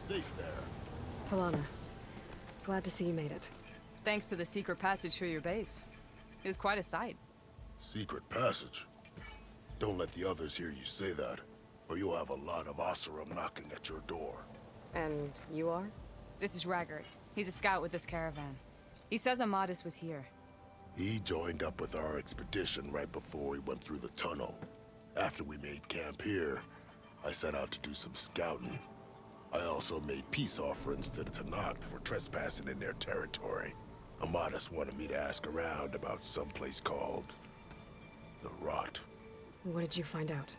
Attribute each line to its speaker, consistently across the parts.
Speaker 1: safe there.
Speaker 2: Talana, glad to see you made it.
Speaker 3: Thanks to the secret passage through your base. It was quite a sight.
Speaker 1: Secret passage? Don't let the others hear you say that, or you'll have a lot of Oseram knocking at your door.
Speaker 2: And you are?
Speaker 3: This is Raggard. He's a scout with this caravan. He says Amadis was here.
Speaker 1: He joined up with our expedition right before we went through the tunnel. After we made camp here, I set out to do some scouting. I also made peace offerings to the Tenakth for trespassing in their territory. Amadis wanted me to ask around about some place called the Rot.
Speaker 2: What did you find out?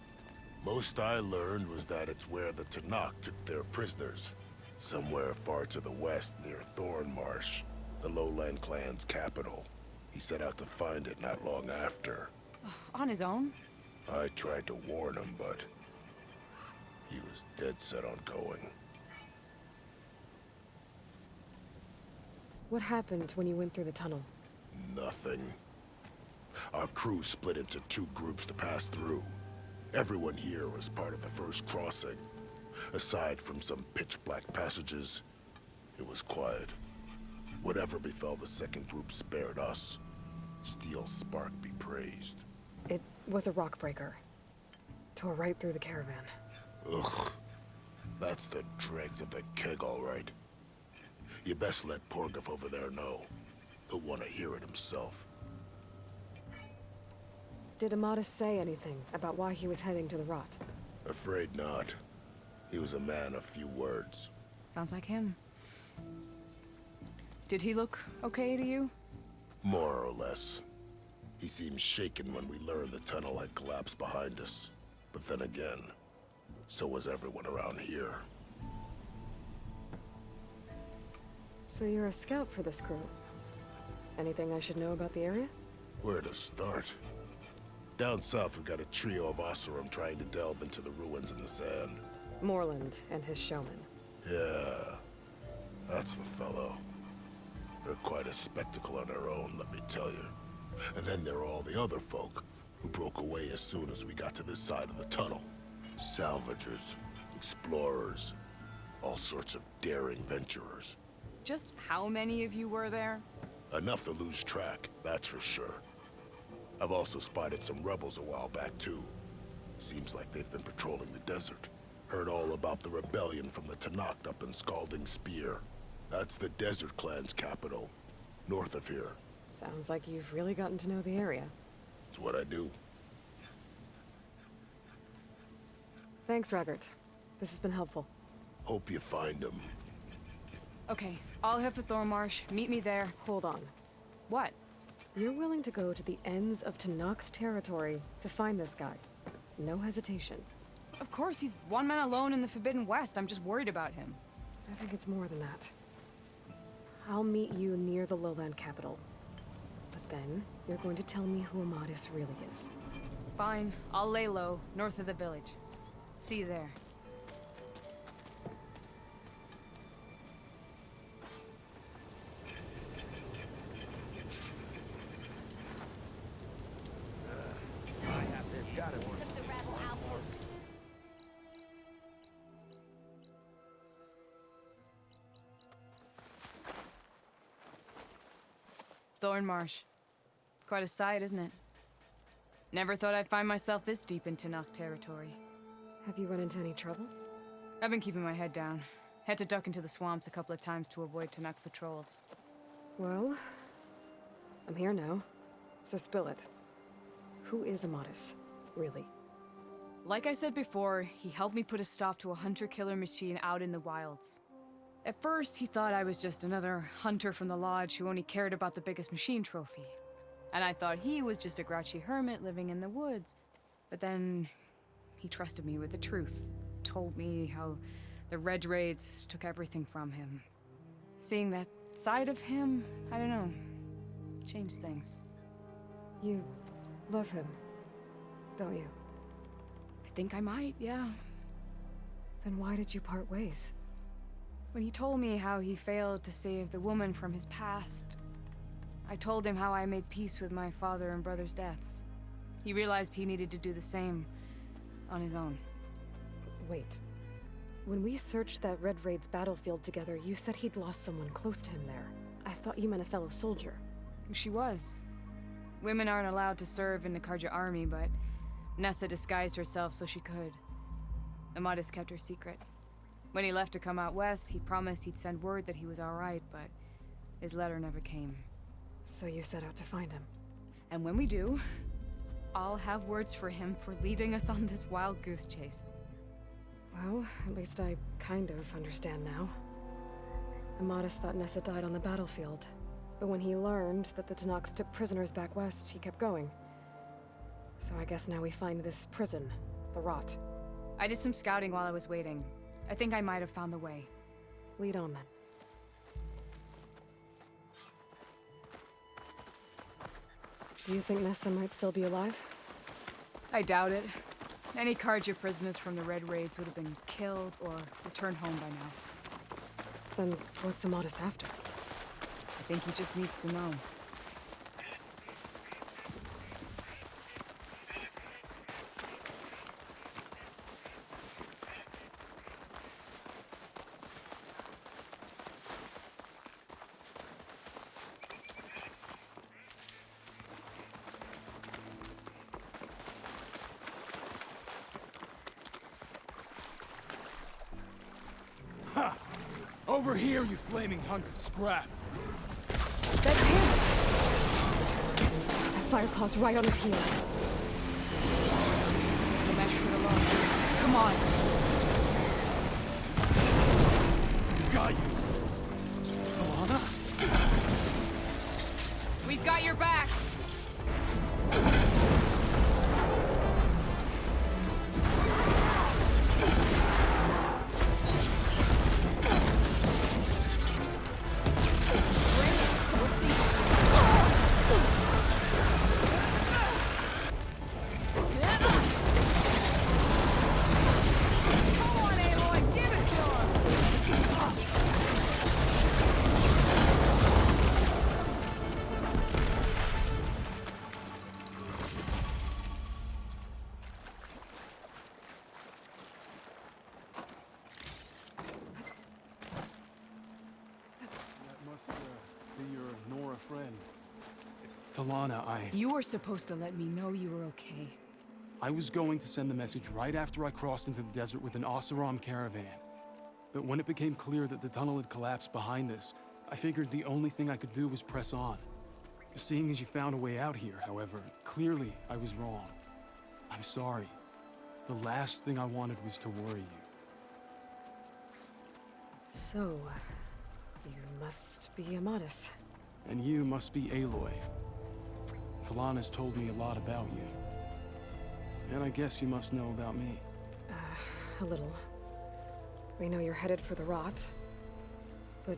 Speaker 1: Most I learned was that it's where the Tenakth took their prisoners. Somewhere far to the west near Thornmarsh, the lowland clan's capital. He set out to find it not long after.
Speaker 3: On his own?
Speaker 1: I tried to warn him, but he was dead set on going.
Speaker 2: What happened when you went through the tunnel?
Speaker 1: Nothing. Our crew split into two groups to pass through. Everyone here was part of the first crossing. Aside from some pitch-black passages, it was quiet. Whatever befell the second group spared us. Steel Spark be praised.
Speaker 2: It was a rock breaker. Tore right through the caravan.
Speaker 1: Ugh. That's the dregs of the keg, all right. You best let Porgov over there know. He'll want to hear it himself.
Speaker 2: Did Amadis say anything about why he was heading to the Rot?
Speaker 1: Afraid not. He was a man of few words.
Speaker 3: Sounds like him. Did he look okay to you?
Speaker 1: More or less. He seemed shaken when we learned the tunnel had collapsed behind us. But then again, so was everyone around here.
Speaker 2: So you're a scout for this crew. Anything I should know about the area?
Speaker 1: Where to start? Down south, we got a trio of Oseram trying to delve into the ruins in the sand.
Speaker 2: Moreland and his showman.
Speaker 1: Yeah, that's the fellow. They're quite a spectacle on their own, let me tell you. And then there are all the other folk, who broke away as soon as we got to this side of the tunnel. Salvagers, explorers, all sorts of daring venturers.
Speaker 3: Just how many of you were there?
Speaker 1: Enough to lose track, that's for sure. I've also spotted some rebels a while back, too. Seems like they've been patrolling the desert. Heard all about the rebellion from the Tenakth up in Scalding Spear. That's the Desert Clan's capital, north of here.
Speaker 2: Sounds like you've really gotten to know the area.
Speaker 1: It's what I do.
Speaker 2: Thanks, Raggard. This has been helpful.
Speaker 1: Hope you find him.
Speaker 3: Okay, I'll head for Thornmarsh. Meet me there.
Speaker 2: Hold on.
Speaker 3: What?
Speaker 2: You're willing to go to the ends of Tenakth territory to find this guy. No hesitation.
Speaker 3: Of course, he's one man alone in the Forbidden West. I'm just worried about him.
Speaker 2: I think it's more than that. I'll meet you near the lowland capital. But then, you're going to tell me who Amadis really is.
Speaker 3: Fine, I'll lay low, north of the village. See you there. Thornmarsh. Quite a sight, isn't it? Never thought I'd find myself this deep in Tenakth territory.
Speaker 2: Have you run into any trouble?
Speaker 3: I've been keeping my head down. Had to duck into the swamps a couple of times to avoid Tenakth patrols.
Speaker 2: Well, I'm here now, so spill it. Who is Amadis, really?
Speaker 3: Like I said before, he helped me put a stop to a hunter-killer machine out in the wilds. At first, he thought I was just another hunter from the lodge who only cared about the biggest machine trophy. And I thought he was just a grouchy hermit living in the woods. But then, he trusted me with the truth. Told me how the Red Raids took everything from him. Seeing that side of him, I don't know, changed things.
Speaker 2: You love him, don't you?
Speaker 3: I think I might, yeah.
Speaker 2: Then why did you part ways?
Speaker 3: When he told me how he failed to save the woman from his past, I told him how I made peace with my father and brother's deaths. He realized he needed to do the same on his own.
Speaker 2: Wait. When we searched that Red Raid's battlefield together, you said he'd lost someone close to him there. I thought you meant a fellow soldier.
Speaker 3: She was. Women aren't allowed to serve in the Karja army, but Nessa disguised herself so she could. Amadis kept her secret. When he left to come out west, he promised he'd send word that he was all right, but his letter never came.
Speaker 2: So you set out to find him.
Speaker 3: And when we do, I'll have words for him for leading us on this wild goose chase.
Speaker 2: Well, at least I kind of understand now. Amadis thought Nessa died on the battlefield, but when he learned that the Tenaks took prisoners back west, he kept going. So I guess now we find this prison, the Rot.
Speaker 3: I did some scouting while I was waiting. I think I might have found the way.
Speaker 2: Lead on then. Do you think Nessa might still be alive?
Speaker 3: I doubt it. Any Karja prisoners from the Red Raids would have been killed or returned home by now.
Speaker 2: Then what's Amadis after?
Speaker 3: I think he just needs to know.
Speaker 4: Ha! Over here, you flaming hunk of scrap!
Speaker 2: That's him! That Fireclaw's right on his heels.
Speaker 3: The mesh for the law. Come on!
Speaker 4: Got you! Alana?
Speaker 3: We've got your back!
Speaker 4: Talana,
Speaker 3: You were supposed to let me know you were okay.
Speaker 4: I was going to send the message right after I crossed into the desert with an Oseram caravan. But when it became clear that the tunnel had collapsed behind us, I figured the only thing I could do was press on. Seeing as you found a way out here, however, clearly I was wrong. I'm sorry. The last thing I wanted was to worry you.
Speaker 2: So, you must be Amadis.
Speaker 4: And you must be Aloy. Talana's told me a lot about you. And I guess you must know about me.
Speaker 2: A little. We know you're headed for the Rot. But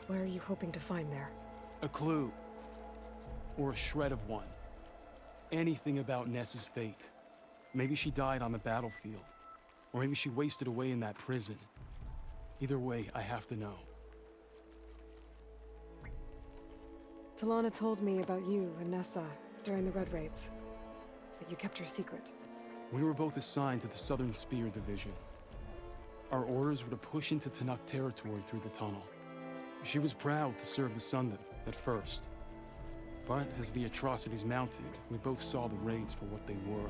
Speaker 2: what are you hoping to find there?
Speaker 4: A clue. Or a shred of one. Anything about Nessa's fate. Maybe she died on the battlefield. Or maybe she wasted away in that prison. Either way, I have to know.
Speaker 2: Talana told me about you and Nessa during the Red Raids. That you kept your secret.
Speaker 4: We were both assigned to the Southern Spear Division. Our orders were to push into Tenak territory through the tunnel. She was proud to serve the Sundan at first. But as the atrocities mounted, we both saw the raids for what they were.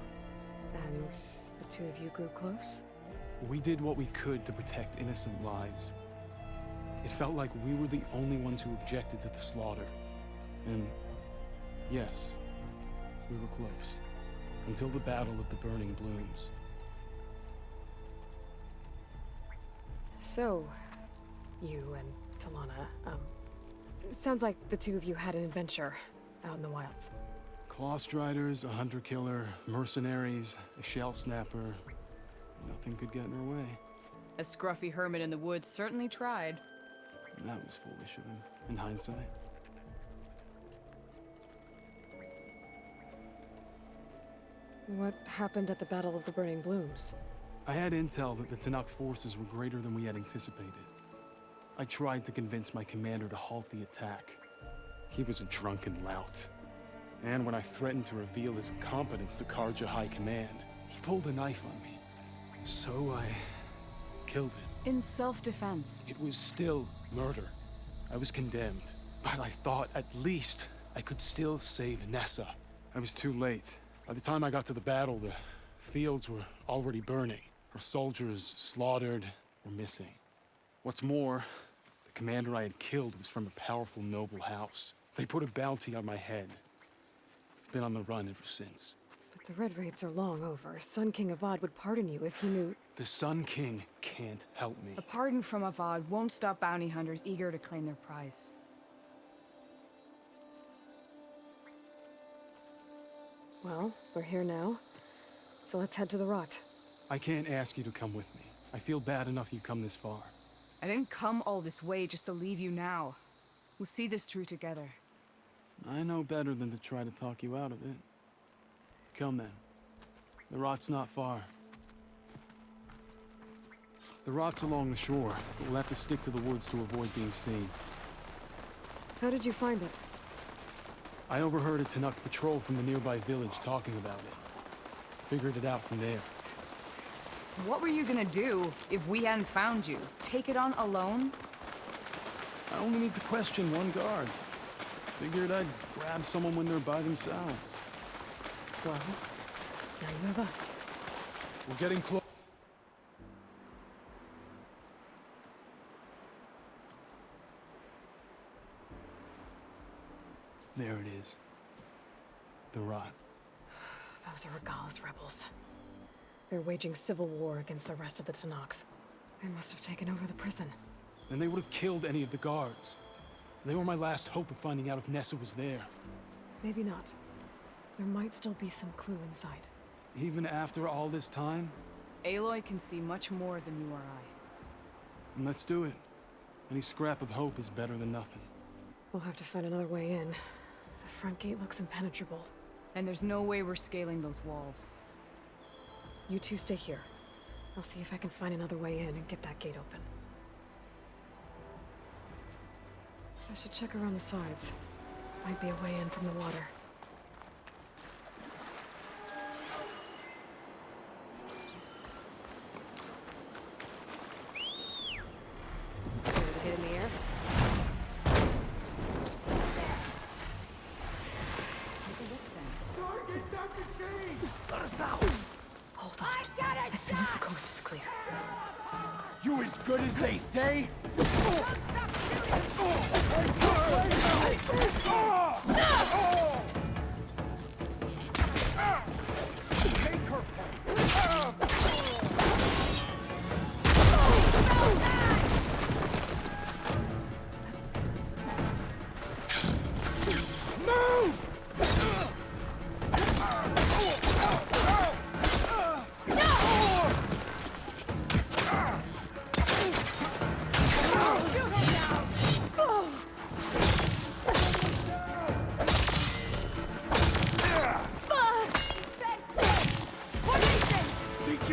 Speaker 2: And the two of you grew close?
Speaker 4: We did what we could to protect innocent lives. It felt like we were the only ones who objected to the slaughter. And yes, we were close. Until the Battle of the Burning Blooms.
Speaker 2: So, you and Talana, sounds like the two of you had an adventure out in the wilds.
Speaker 4: Clawstriders, a hunter-killer, mercenaries, a shell snapper. Nothing could get in her way.
Speaker 3: A scruffy hermit in the woods certainly tried.
Speaker 4: That was foolish of him, in hindsight.
Speaker 2: What happened at the Battle of the Burning Blooms?
Speaker 4: I had intel that the Tenak forces were greater than we had anticipated. I tried to convince my commander to halt the attack. He was a drunken lout. And when I threatened to reveal his incompetence to Karja High Command, he pulled a knife on me. So I killed it.
Speaker 3: In self-defense.
Speaker 4: It was still murder. I was condemned, but I thought at least I could still save Nessa. I was too late. By the time I got to the battle, the fields were already burning. Our soldiers slaughtered or missing. What's more, the commander I had killed was from a powerful noble house. They put a bounty on my head. Been on the run ever since.
Speaker 2: But the Red Raids are long over. Sun King Avad would pardon you if he knew...
Speaker 4: The Sun King can't help me.
Speaker 3: A pardon from Avad won't stop bounty hunters eager to claim their prize.
Speaker 2: Well, we're here now. So let's head to the Rot.
Speaker 4: I can't ask you to come with me. I feel bad enough you've come this far.
Speaker 3: I didn't come all this way just to leave you now. We'll see this through together.
Speaker 4: I know better than to try to talk you out of it. Come then. The Rot's not far. The Rot's along the shore, but we'll have to stick to the woods to avoid being seen.
Speaker 2: How did you find it?
Speaker 4: I overheard a Tenaks patrol from the nearby village talking about it. Figured it out from there.
Speaker 3: What were you gonna do if we hadn't found you? Take it on alone?
Speaker 4: I only need to question one guard. Figured I'd grab someone when they're by themselves.
Speaker 2: Well, now you have us.
Speaker 4: We're getting close. There it is. The Rot.
Speaker 2: Those are Regal's rebels. They're waging civil war against the rest of the Tenaks. They must have taken over the prison.
Speaker 4: Then they would have killed any of the guards. They were my last hope of finding out if Nessa was there.
Speaker 2: Maybe not. There might still be some clue inside.
Speaker 4: Even after all this time?
Speaker 3: Aloy can see much more than you or I.
Speaker 4: Then let's do it. Any scrap of hope is better than nothing.
Speaker 2: We'll have to find another way in. The front gate looks impenetrable.
Speaker 3: And there's no way we're scaling those walls.
Speaker 2: You two stay here. I'll see if I can find another way in and get that gate open. I should check around the sides. Might be a way in from the water. Ready to hit in the air? Hold on. As soon as the coast is clear.
Speaker 5: You as good as they say? Be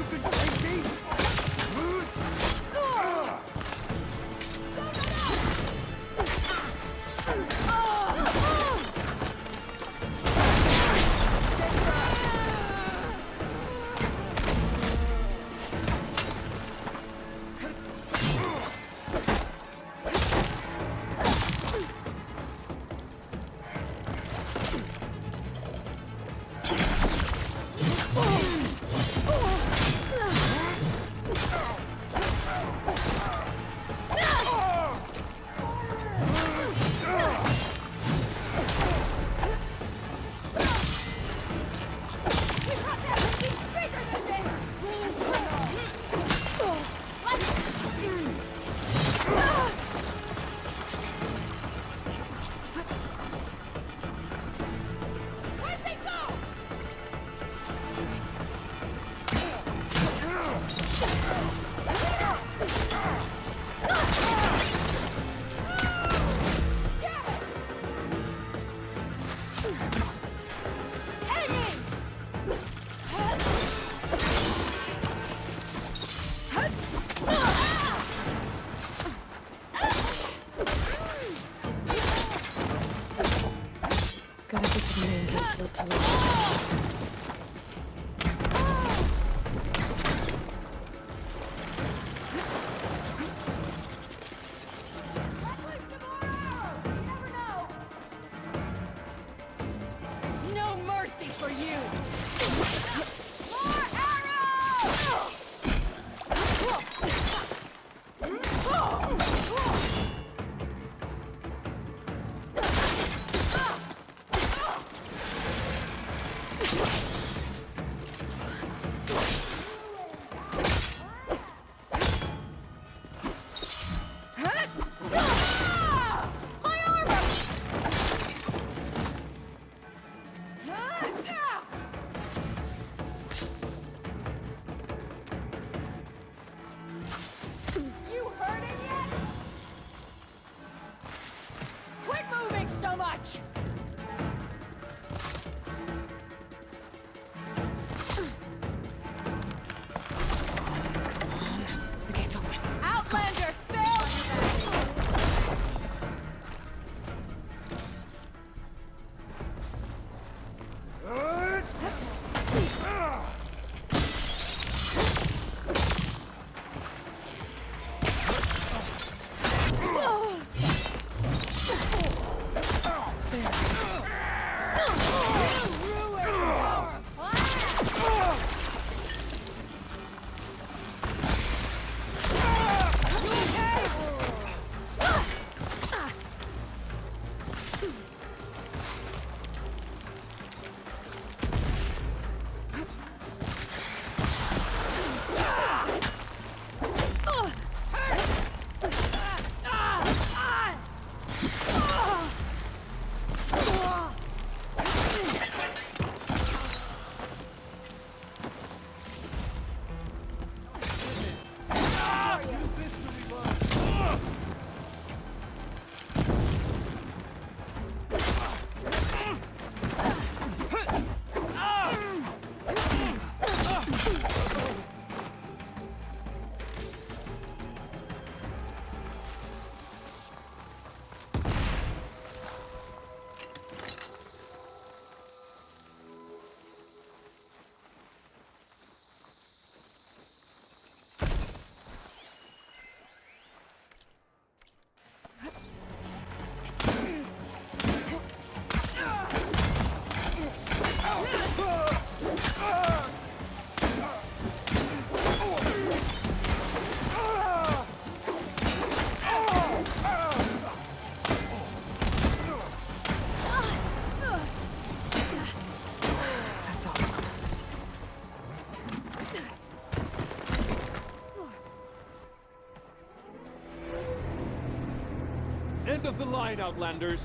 Speaker 5: End of the line, Outlanders!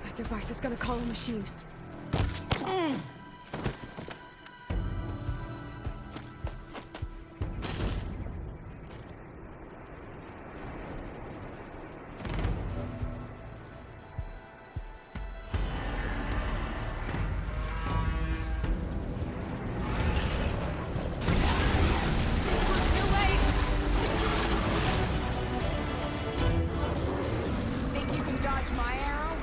Speaker 2: That device is gonna call a machine.
Speaker 3: Think you can dodge my arrow?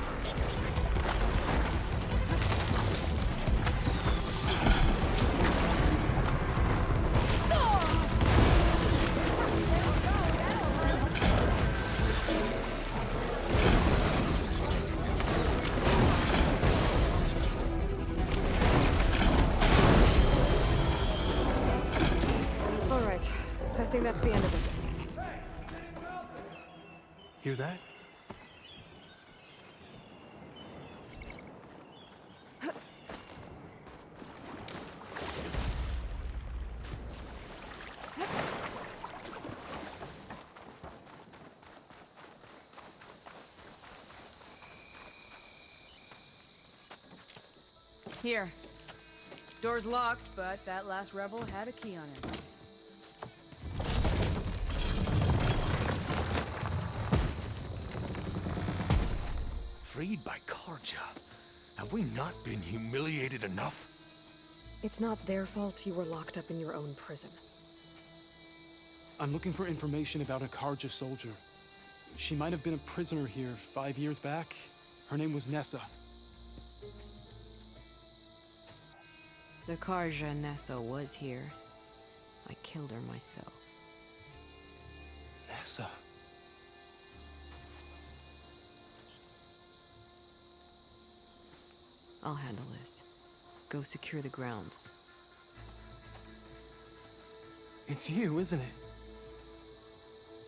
Speaker 2: All right. I think that's the end of it.
Speaker 6: Hear that?
Speaker 3: Here. Door's locked, but that last rebel had a key on it.
Speaker 5: Freed by Karja. Have we not been humiliated enough?
Speaker 2: It's not their fault you were locked up in your own prison.
Speaker 4: I'm looking for information about a Karja soldier. She might have been a prisoner here 5 years back. Her name was Nessa.
Speaker 7: The Karja Nessa was here. I killed her myself.
Speaker 4: Nessa.
Speaker 7: I'll handle this. Go secure the grounds.
Speaker 4: It's you, isn't it?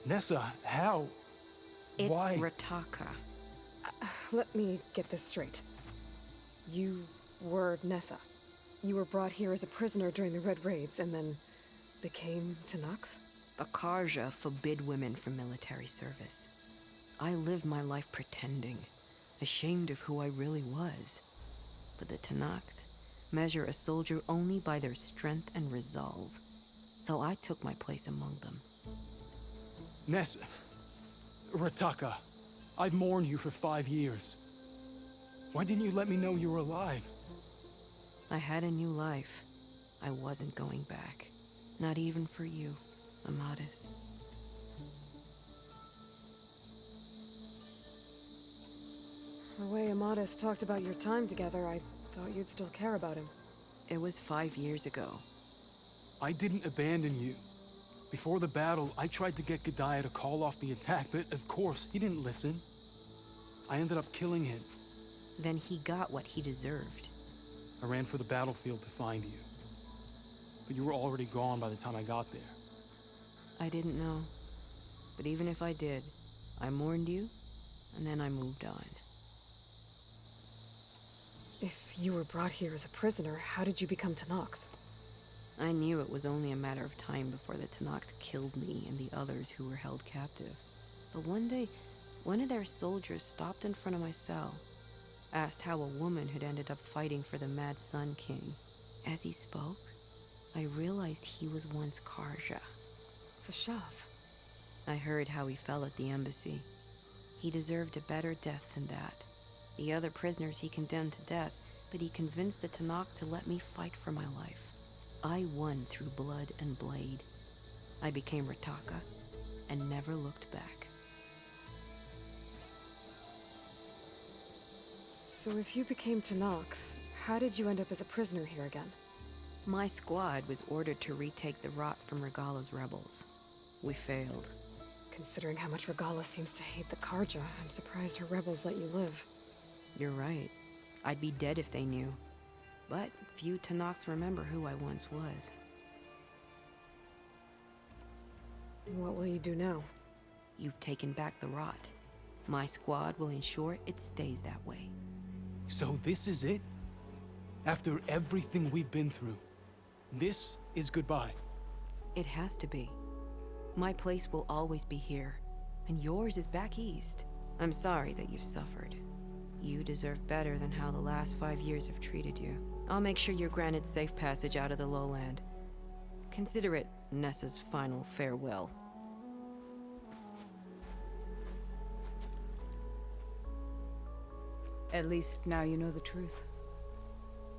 Speaker 4: Nessa, how?
Speaker 7: It's
Speaker 4: Why?
Speaker 7: Rataka.
Speaker 2: Let me get this straight. You were Nessa. You were brought here as a prisoner during the Red Raids and then became Tenakth?
Speaker 7: The Karja forbid women from military service. I lived my life pretending, ashamed of who I really was. But the Tenakth measure a soldier only by their strength and resolve. So I took my place among them.
Speaker 4: Nessa. Rataka. I've mourned you for 5 years. Why didn't you let me know you were alive?
Speaker 7: I had a new life. I wasn't going back. Not even for you, Amadis.
Speaker 2: The way Amadis talked about your time together, I thought you'd still care about him.
Speaker 7: It was 5 years ago.
Speaker 4: I didn't abandon you. Before the battle, I tried to get G'daiah to call off the attack, but of course, he didn't listen. I ended up killing him.
Speaker 7: Then he got what he deserved.
Speaker 4: I ran for the battlefield to find you. But you were already gone by the time I got there.
Speaker 7: I didn't know. But even if I did, I mourned you, and then I moved on.
Speaker 2: If you were brought here as a prisoner, how did you become Tenakth?
Speaker 7: I knew it was only a matter of time before the Tenakth killed me and the others who were held captive. But one day, one of their soldiers stopped in front of my cell, asked how a woman had ended up fighting for the Mad Sun King. As he spoke, I realized he was once Karja.
Speaker 2: Vashav.
Speaker 7: I heard how he fell at the embassy. He deserved a better death than that. The other prisoners he condemned to death, but he convinced the Tenakth to let me fight for my life. I won through blood and blade. I became Rataka and never looked back.
Speaker 2: So if you became Tenakth, how did you end up as a prisoner here again?
Speaker 7: My squad was ordered to retake the Rot from Regala's rebels. We failed.
Speaker 2: Considering how much Regala seems to hate the Karja, I'm surprised her rebels let you live.
Speaker 7: You're right. I'd be dead if they knew. But few Tenakths remember who I once was.
Speaker 2: What will you do now?
Speaker 7: You've taken back the Rot. My squad will ensure it stays that way.
Speaker 4: So this is it? After everything we've been through, this is goodbye.
Speaker 7: It has to be. My place will always be here, and yours is back east. I'm sorry that you've suffered. You deserve better than how the last 5 years have treated you. I'll make sure you're granted safe passage out of the lowland. Consider it Nessa's final farewell.
Speaker 3: At least now you know the truth.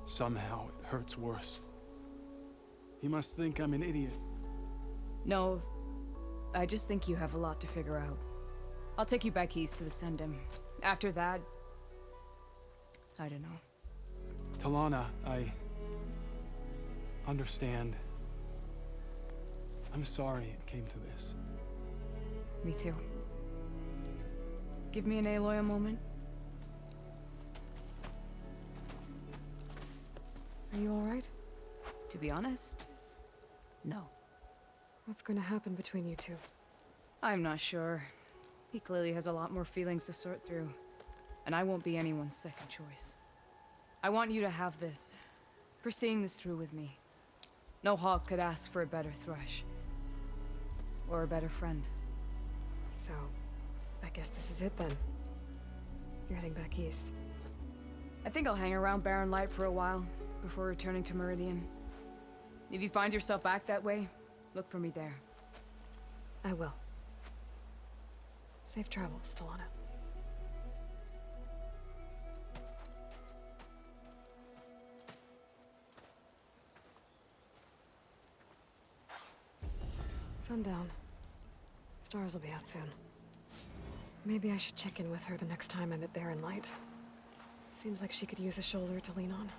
Speaker 4: Somehow it hurts worse. He must think I'm an idiot.
Speaker 3: No, I just think you have a lot to figure out. I'll take you back east to the Sendem. After that, I don't know.
Speaker 4: Talana, I understand. I'm sorry it came to this.
Speaker 3: Me too. Give me an Eiloi moment.
Speaker 2: Are you alright?
Speaker 3: To be honest, no.
Speaker 2: What's going to happen between you two?
Speaker 3: I'm not sure. He clearly has a lot more feelings to sort through. And I won't be anyone's second choice. I want you to have this. For seeing this through with me. No hawk could ask for a better thrush. Or a better friend.
Speaker 2: So, I guess this is it then. You're heading back east.
Speaker 3: I think I'll hang around Barren Light for a while, before returning to Meridian. If you find yourself back that way, look for me there.
Speaker 2: I will. Safe travels, Talana. Sundown. Stars will be out soon. Maybe I should check in with her the next time I'm at Barren Light. Seems like she could use a shoulder to lean on.